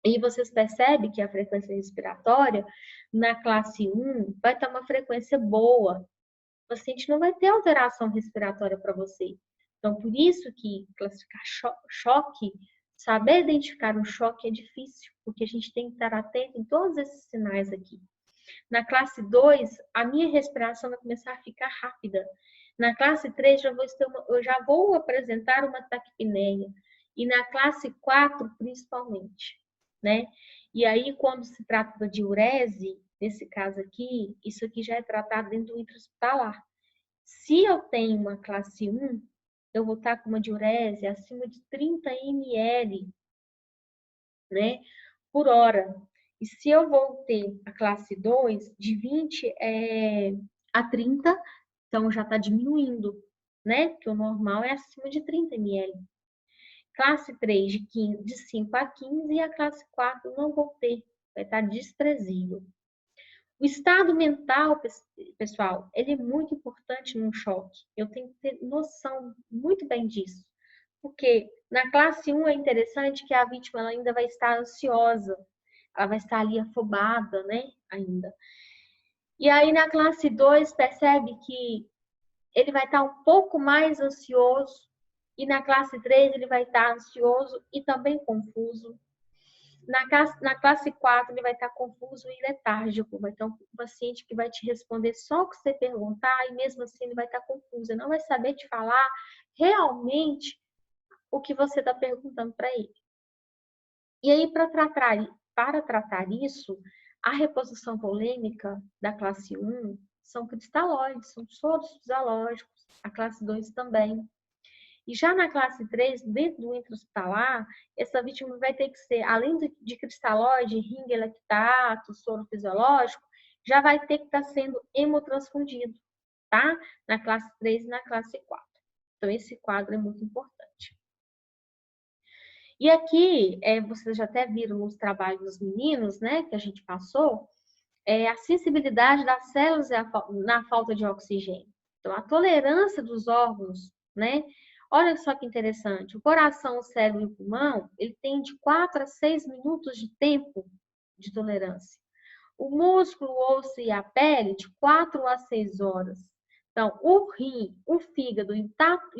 E vocês percebem que a frequência respiratória na classe 1 vai estar uma frequência boa. O paciente não vai ter alteração respiratória para você. Então, por isso que classificar choque, saber identificar um choque é difícil, porque a gente tem que estar atento em todos esses sinais aqui. Na classe 2, a minha respiração vai começar a ficar rápida. Na classe 3, eu já vou apresentar uma taquipneia. E na classe 4, principalmente, né? E aí, quando se trata da diurese, nesse caso aqui, isso aqui já é tratado dentro do intra-hospitalar. Se eu tenho uma classe 1, eu vou estar com uma diurese acima de 30 ml, né, por hora. E se eu vou ter a classe 2, de 20 a 30, então já está diminuindo, né? Porque o normal é acima de 30 ml. Classe 3, de 5 a 15, e a classe 4 não vou ter, vai estar desprezível. O estado mental, pessoal, ele é muito importante num choque. Eu tenho que ter noção muito bem disso. Porque na classe 1 é interessante que a vítima ela ainda vai estar ansiosa, ela vai estar ali afobada, né, ainda. E aí na classe 2 percebe que ele vai estar um pouco mais ansioso, e na classe 3 ele vai estar ansioso e também confuso. Na classe 4, ele vai estar confuso e letárgico. Vai ter um paciente que vai te responder só o que você perguntar e mesmo assim ele vai estar confuso. Ele não vai saber te falar realmente o que você está perguntando para ele. E aí, para tratar isso, a reposição volêmica da classe 1 são cristalóides, são soros fisiológicos. A classe 2 também. E já na classe 3, dentro do intra-hospitalar, essa vítima vai ter que ser, além de cristalóide, ringue lactato, soro fisiológico, já vai ter que estar sendo hemotransfundido, tá? Na classe 3 e na classe 4. Então, esse quadro é muito importante. E aqui, vocês já até viram nos trabalhos dos meninos, né, que a gente passou, a sensibilidade das células na falta de oxigênio. Então, a tolerância dos órgãos, né? Olha só que interessante. O coração, o cérebro e o pulmão, ele tem de 4 a 6 minutos de tempo de tolerância. O músculo, o osso e a pele, de 4 a 6 horas. Então, o rim, o fígado e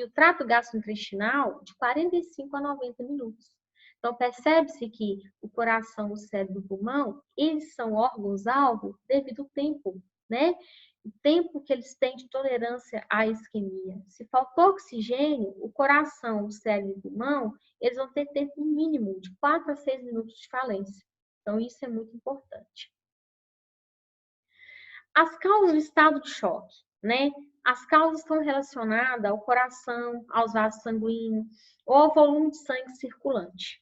o trato gastrointestinal, de 45 a 90 minutos. Então, percebe-se que o coração, o cérebro e o pulmão, eles são órgãos-alvo devido ao tempo, né? O tempo que eles têm de tolerância à isquemia. Se faltou oxigênio, o coração, o cérebro e o pulmão, eles vão ter tempo mínimo de 4 a 6 minutos de falência. Então, isso é muito importante. As causas do estado de choque, né? As causas estão relacionadas ao coração, aos vasos sanguíneos ou ao volume de sangue circulante.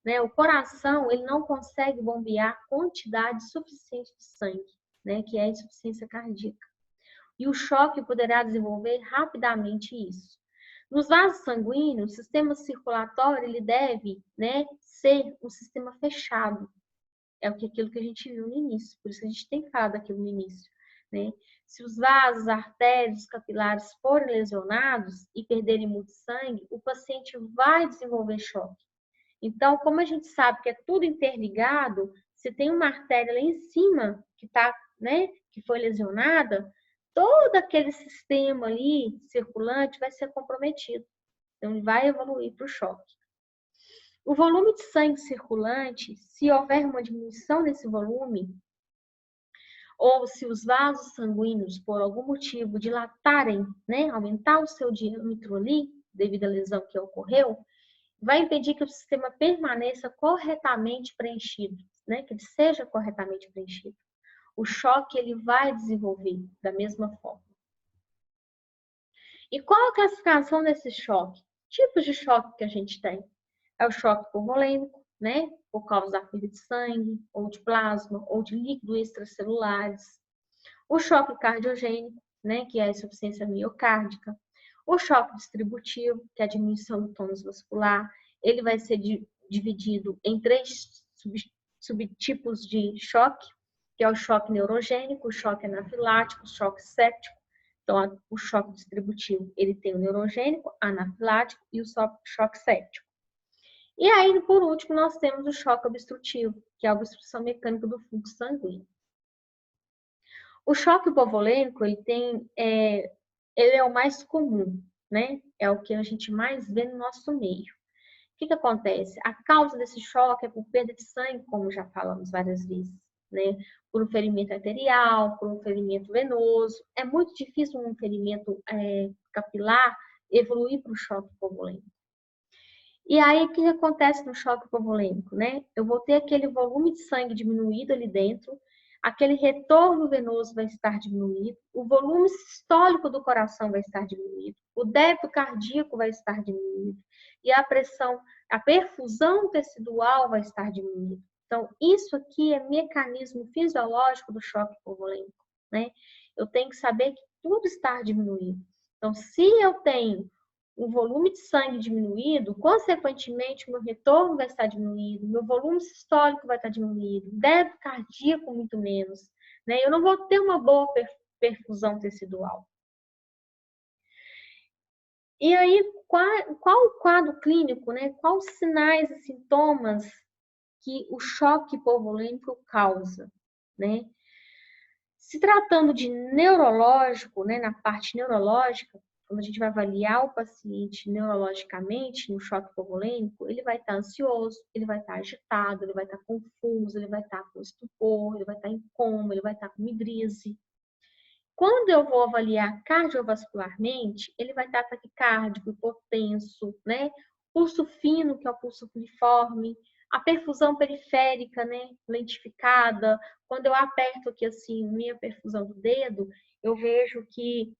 Né? O coração ele não consegue bombear quantidade suficiente de sangue, né? Que é a insuficiência cardíaca. E o choque poderá desenvolver rapidamente isso. Nos vasos sanguíneos, o sistema circulatório ele deve, né, ser um sistema fechado. É aquilo que a gente viu no início, por isso a gente tem falado daquilo no início. Né? Se os vasos, artérias, capilares forem lesionados e perderem muito sangue, o paciente vai desenvolver choque. Então, como a gente sabe que é tudo interligado, se tem uma artéria lá em cima que tá, né, que foi lesionada, todo aquele sistema ali circulante vai ser comprometido. Então, ele vai evoluir para o choque. O volume de sangue circulante, se houver uma diminuição nesse volume, ou se os vasos sanguíneos, por algum motivo, dilatarem, né, aumentar o seu diâmetro ali, devido à lesão que ocorreu, vai impedir que o sistema permaneça corretamente preenchido, né, que ele seja corretamente preenchido. O choque ele vai desenvolver da mesma forma. E qual a classificação desse choque? Tipos de choque que a gente tem? É o choque hipovolêmico, né, por causa da perda de sangue, ou de plasma, ou de líquidos extracelulares. O choque cardiogênico, né, que é a insuficiência miocárdica. O choque distributivo, que é a diminuição do tônus vascular. Ele vai ser dividido em 3 subtipos de choque. que é o choque neurogênico, o choque anafilático, o choque séptico. Então, o choque distributivo, ele tem o neurogênico, anafilático e o choque séptico. E aí, por último, nós temos o choque obstrutivo, que é a obstrução mecânica do fluxo sanguíneo. O choque hipovolêmico, ele é o mais comum, né? É o que a gente mais vê no nosso meio. O que acontece? A causa desse choque é por perda de sangue, como já falamos várias vezes, né? Por um ferimento arterial, por um ferimento venoso. É muito difícil um ferimento capilar evoluir para o choque hipovolêmico. E aí, o que acontece no choque hipovolêmico, né? Eu vou ter aquele volume de sangue diminuído ali dentro, aquele retorno venoso vai estar diminuído, o volume sistólico do coração vai estar diminuído, o débito cardíaco vai estar diminuído e a pressão, a perfusão tecidual vai estar diminuída. Então, isso aqui é mecanismo fisiológico do choque hipovolêmico, né? Eu tenho que saber que tudo está diminuído. Então, se eu tenho o volume de sangue diminuído, consequentemente, o meu retorno vai estar diminuído, meu volume sistólico vai estar diminuído, débito cardíaco muito menos, né? Eu não vou ter uma boa perfusão tecidual. E aí, qual o quadro clínico, né? Quais os sinais e sintomas que o choque hipovolêmico causa, né? Se tratando de neurológico, né, na parte neurológica, quando a gente vai avaliar o paciente neurologicamente no choque hipovolêmico, ele vai estar ansioso, ele vai estar agitado, ele vai estar confuso, ele vai estar com estupor, ele vai estar em coma, ele vai estar com midríase. Quando eu vou avaliar cardiovascularmente, ele vai estar taquicárdico, hipotenso, né? Pulso fino, que é o pulso filiforme, a perfusão periférica, né? Lentificada. Quando eu aperto aqui assim, minha perfusão do dedo, eu vejo que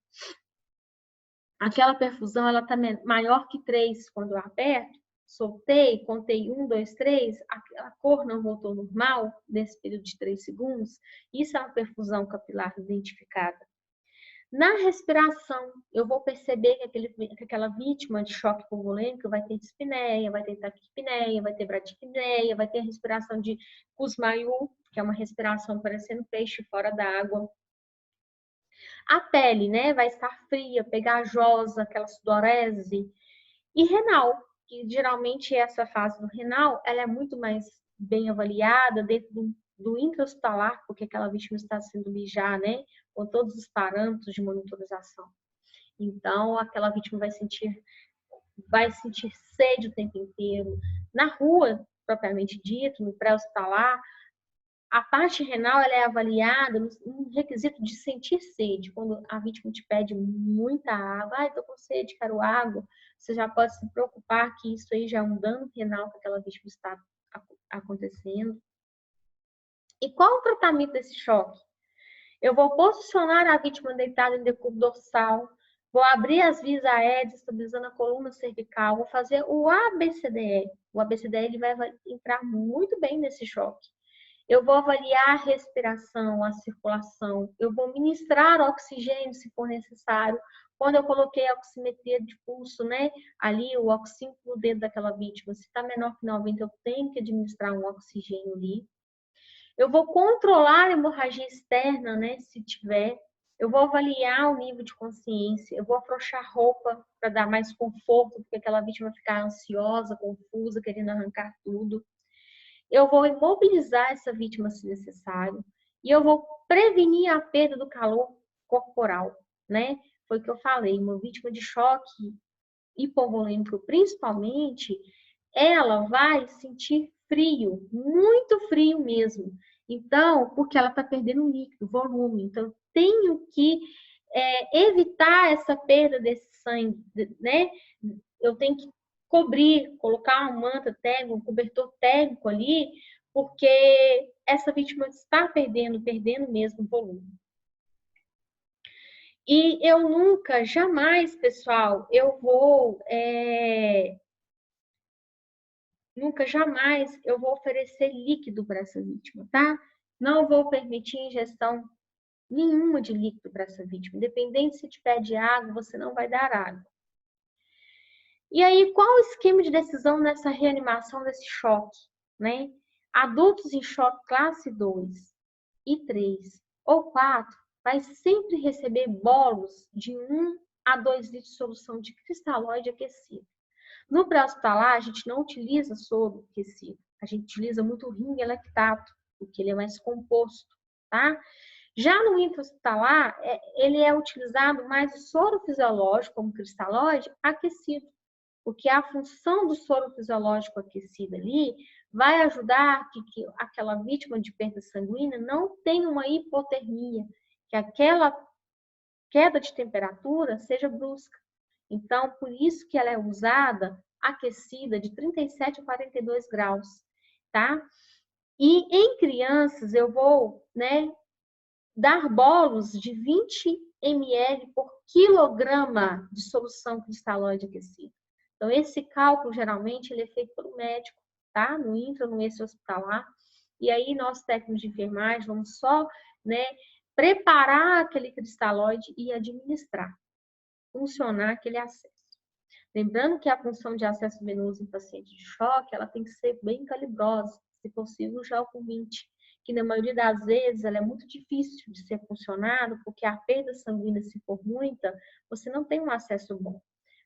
aquela perfusão ela está maior que 3 quando eu aperto. Soltei, contei 1, 2, 3, a cor não voltou normal nesse período de 3 segundos. Isso é uma perfusão capilar identificada. Na respiração, eu vou perceber que aquela vítima de choque hipovolêmico vai ter dispneia, vai ter taquipneia, vai ter bradipneia, vai ter respiração de Kussmaul, que é uma respiração parecendo peixe fora d'água. A pele, né, vai estar fria, pegajosa, aquela sudorese. E renal, que geralmente essa fase do renal, ela é muito mais bem avaliada dentro do intra-hospitalar, porque aquela vítima está sendo mijar, né, com todos os parâmetros de monitorização. Então, aquela vítima vai sentir sede o tempo inteiro. Na rua, propriamente dito, no pré-hospitalar, a parte renal ela é avaliada no requisito de sentir sede. Quando a vítima te pede muita água, estou com sede, quero água, você já pode se preocupar que isso aí já é um dano renal que aquela vítima está acontecendo. E qual o tratamento desse choque? Eu vou posicionar a vítima deitada em decúbito dorsal, vou abrir as vias aéreas, estabilizando a coluna cervical, vou fazer o ABCDE. O ABCDE ele vai entrar muito bem nesse choque. Eu vou avaliar a respiração, a circulação. Eu vou ministrar oxigênio se for necessário. Quando eu coloquei a oximetria de pulso, né? Ali o oxímetro no dedo daquela vítima, se está menor que 90, eu tenho que administrar um oxigênio ali. Eu vou controlar a hemorragia externa, né? Se tiver. Eu vou avaliar o nível de consciência. Eu vou afrouxar roupa para dar mais conforto, porque aquela vítima vai ficar ansiosa, confusa, querendo arrancar tudo. Eu vou imobilizar essa vítima se necessário e eu vou prevenir a perda do calor corporal, né? Foi o que eu falei, uma vítima de choque hipovolêmico, principalmente, ela vai sentir frio, muito frio mesmo. Então, porque ela está perdendo líquido, volume. Então, eu tenho que evitar essa perda desse sangue, né? Eu tenho que cobrir, colocar uma manta térmica, um cobertor térmico ali, porque essa vítima está perdendo mesmo volume. E eu nunca, jamais, pessoal, nunca, jamais eu vou oferecer líquido para essa vítima, tá? Não vou permitir ingestão nenhuma de líquido para essa vítima. Independente se te pede água, você não vai dar água. E aí, qual o esquema de decisão nessa reanimação desse choque, né? Adultos em choque classe 2 e 3 ou 4 vai sempre receber bolos de 1 a 2 litros de solução de cristalóide aquecido. No pré-hospitalar, a gente não utiliza soro aquecido, a gente utiliza muito ringue lactato, porque ele é mais composto, tá? Já no intra-hospitalar, ele é utilizado mais o soro fisiológico, como cristalóide, aquecido, porque a função do soro fisiológico aquecido ali vai ajudar que aquela vítima de perda sanguínea não tenha uma hipotermia, que aquela queda de temperatura seja brusca. Então, por isso que ela é usada aquecida de 37 a 42 graus, tá? E em crianças, eu vou, né, dar bolos de 20 ml por quilograma de solução cristalóide aquecida. Então, esse cálculo, geralmente, ele é feito pelo médico, tá? No intra, no extra-hospitalar. E aí, nós, técnicos de enfermagem, vamos só, né, preparar aquele cristalóide e administrar, funcionar aquele acesso. Lembrando que a função de acesso venoso em paciente de choque, ela tem que ser bem calibrosa, se possível, já com 20, que na maioria das vezes ela é muito difícil de ser funcionado, porque a perda sanguínea, se for muita, você não tem um acesso bom.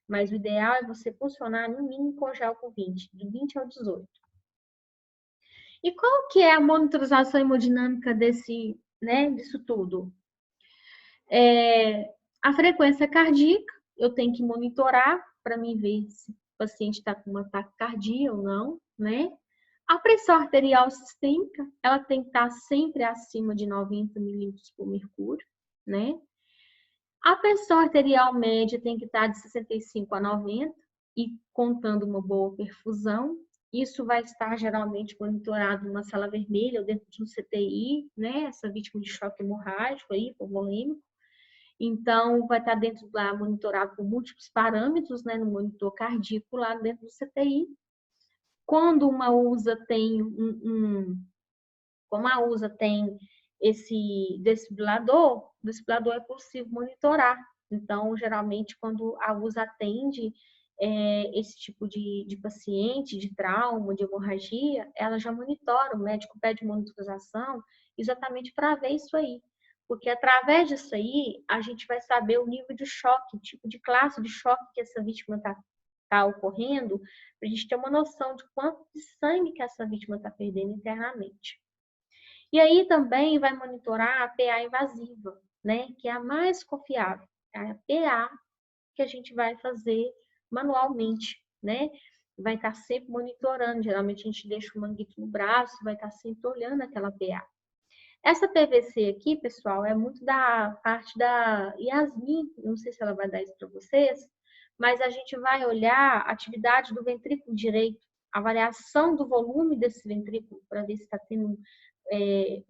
Mas o ideal é você funcionar no mínimo com gel com 20, de 20 ao 18. E qual que é a monitorização hemodinâmica disso tudo? A frequência cardíaca, eu tenho que monitorar para mim ver se o paciente está com uma taquicardia ou não, né? A pressão arterial sistêmica, ela tem que estar sempre acima de 90 milímetros por mercúrio, né? A pressão arterial média tem que estar de 65 a 90 e contando uma boa perfusão. Isso vai estar geralmente monitorado numa sala vermelha ou dentro de um CTI, né? Essa vítima de choque hemorrágico aí, hipovolêmico. Então, vai estar dentro lá monitorado por múltiplos parâmetros, né? No monitor cardíaco lá dentro do CTI. Quando uma USA tem como a USA tem esse desfibrilador, o desfibrilador é possível monitorar. Então, geralmente, quando a USA atende esse tipo de paciente, de trauma, de hemorragia, ela já monitora, o médico pede monitorização exatamente para ver isso aí. Porque através disso aí, a gente vai saber o nível de choque, o tipo de classe de choque que essa vítima está ocorrendo, para a gente ter uma noção de quanto de sangue que essa vítima está perdendo internamente. E aí também vai monitorar a PA invasiva, né? Que é a mais confiável. É a PA que a gente vai fazer manualmente, né? Vai estar sempre monitorando. Geralmente a gente deixa o manguito no braço, vai estar sempre olhando aquela PA. Essa PVC aqui, pessoal, é muito da parte da Yasmin. Não sei se ela vai dar isso para vocês, mas a gente vai olhar a atividade do ventrículo direito, a variação do volume desse ventrículo, para ver se está tendo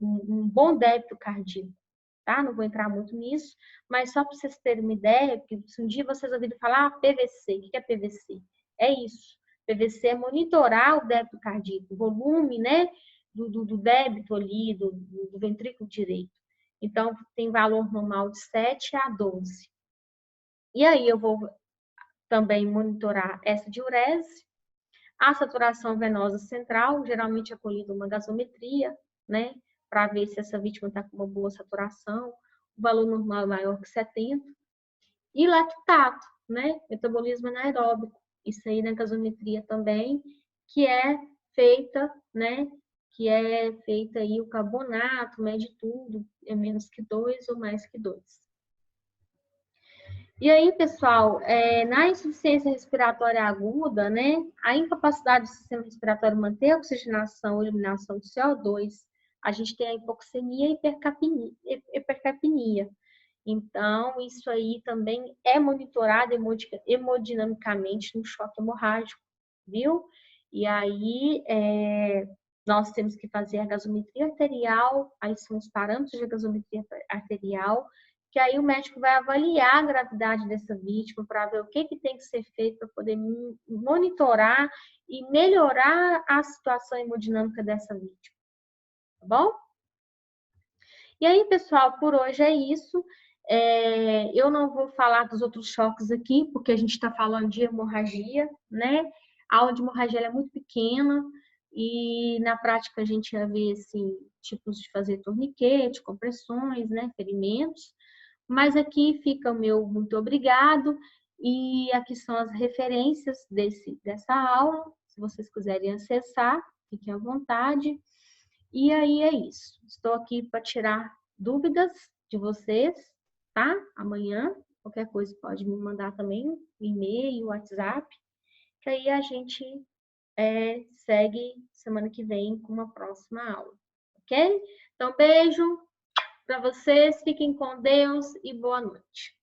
um bom débito cardíaco, tá? Não vou entrar muito nisso, mas só para vocês terem uma ideia, porque se um dia vocês ouviram falar PVC, o que é PVC? É isso. PVC é monitorar o débito cardíaco, o volume, né, do débito ali, do ventrículo direito. Então, tem valor normal de 7 a 12. E aí, eu vou também monitorar essa diurese, a saturação venosa central, geralmente acolhida uma gasometria, né? Para ver se essa vítima está com uma boa saturação, o valor normal é maior que 70. E lactato, né? Metabolismo anaeróbico. Isso aí na gasometria também, que é feita, né? Que é feita aí o carbonato, mede tudo, é menos que 2 ou mais que 2. E aí, pessoal, na insuficiência respiratória aguda, né, a incapacidade do sistema respiratório manter a oxigenação ou eliminação de CO2, a gente tem a hipoxemia e hipercapnia. Então, isso aí também é monitorado hemodinamicamente no choque hemorrágico, viu? E aí, nós temos que fazer a gasometria arterial, aí são os parâmetros de gasometria arterial, que aí o médico vai avaliar a gravidade dessa vítima para ver o que tem que ser feito para poder monitorar e melhorar a situação hemodinâmica dessa vítima. Tá bom? E aí, pessoal, por hoje é isso. Eu não vou falar dos outros choques aqui, porque a gente está falando de hemorragia, né? A aula de hemorragia é muito pequena, E na prática a gente ia ver assim, tipos de fazer torniquete, compressões, né, ferimentos. Mas aqui fica o meu muito obrigado e aqui são as referências dessa aula. Se vocês quiserem acessar, fiquem à vontade. E aí é isso. Estou aqui para tirar dúvidas de vocês, tá? Amanhã, qualquer coisa pode me mandar também, e-mail, WhatsApp, que aí a gente segue semana que vem com uma próxima aula, ok? Então, beijo para vocês, fiquem com Deus e boa noite.